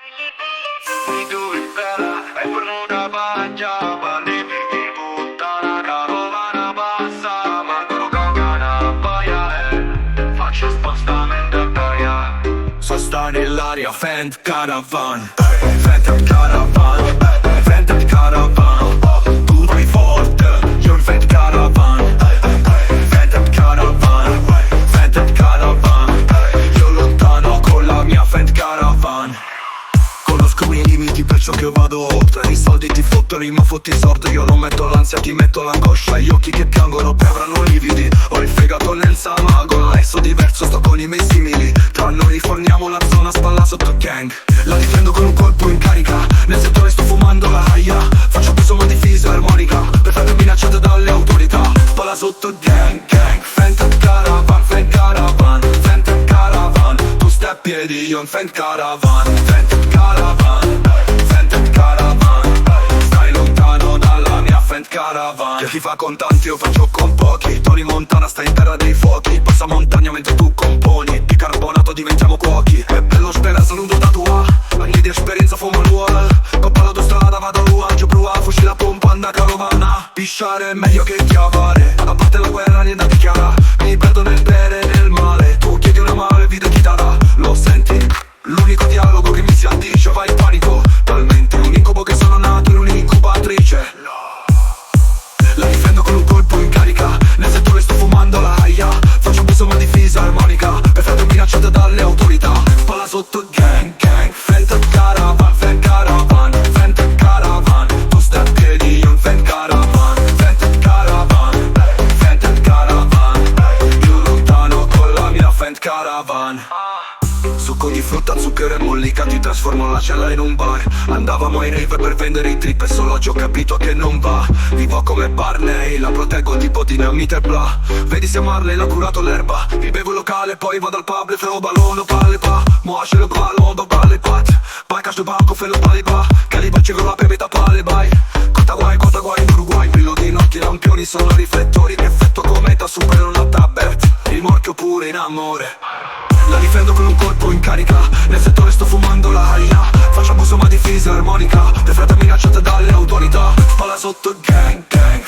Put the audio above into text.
Mi duri bella, hai venuta mangiare di puttana carovana passa, ma tu cagana paia faccio spostamento a paia. Sosta nell'aria Fent Caravan, Fent Caravan, Fent Caravan. Tu vai forte, io il Fent Caravan, Fent Caravan, Fent Caravan. Io lontano con la mia Fent Caravan. Conosco i limiti perciò che vado oltre. I soldi ti fottono ma fotti sordo. Io non metto l'ansia, ti metto l'angoscia. Gli occhi che piangono che avranno lividi. Ho il fegato nel samago. Adesso diverso, sto con i miei simili. Tra noi riforniamo la zona, spalla sotto gang. La difendo con un colpo in carica. Nel settore sto fumando la haia. Faccio peso ma difesa armonica. Per farmi minacciata dalle autorità. Spalla sotto gang, gang. Fent Caravan, Fent Caravan, Fent Caravan. Tu stai a piedi, io in Fent Caravan, Fent Caravan, Fent Caravan. Stai lontano dalla mia Fent Caravan. Che chi fa con tanti io faccio con pochi. Tony Montana sta in terra dei fuochi. Passa montagna mentre tu componi. Di carbonato diventiamo cuochi. È bello spera saluto da tua. Anni di esperienza fumo l'uola. Coppa l'autostrada vado a Rua. Giù prua, fuci la pompa anda carovana. Pisciare è meglio che chiavare. A parte la guerra niente da dichiara. Mi perdo nel bene e nel male. Tu chiedi una male, video chitarra. Lo senti? L'unico dialogo che mi si addice va in panico. Talmente un incubo che sono nato in un'incubatrice. La difendo con un colpo in carica. Nel settore sto fumando la haia. Faccio abuso ma difesa armonica. Per farmi minacciata dalle autorità. Spalla sotto gang, gang. Fent Caravan, Fent Caravan, Fent Caravan. Tu stai a piedi, io in Fent Caravan, Fent Caravan, Fent Caravan. Io lontano con la mia Fent Caravan. Succo di frutta, zucchero e mollica. Ti trasformo la cella in un bar. Andavamo ai rave per vendere i trip. E solo oggi ho capito che non va. Vivo come Barney, la proteggo tipo dinamite e bla. Vedi se Marley l'ha curato l'erba. Mi bevo locale, poi vado al pub. Le feo ballono, palle pa. Moi je le ballon, do balle pat. Pai cash de banco, fe lo pali pa. Caliba ci la bevita palle bai. Quanta guai in Uruguay. Brillo di notti, lampioni sono riflettori. Che effetto cometa, supero una tablet. Il morchio pure in amore. La difendo con un colpo in carica. Nel settore sto fumando la haia. Faccio abuso ma difesa armonica. Per frate minacciata dalle autorità. Spalla sotto gang, gang.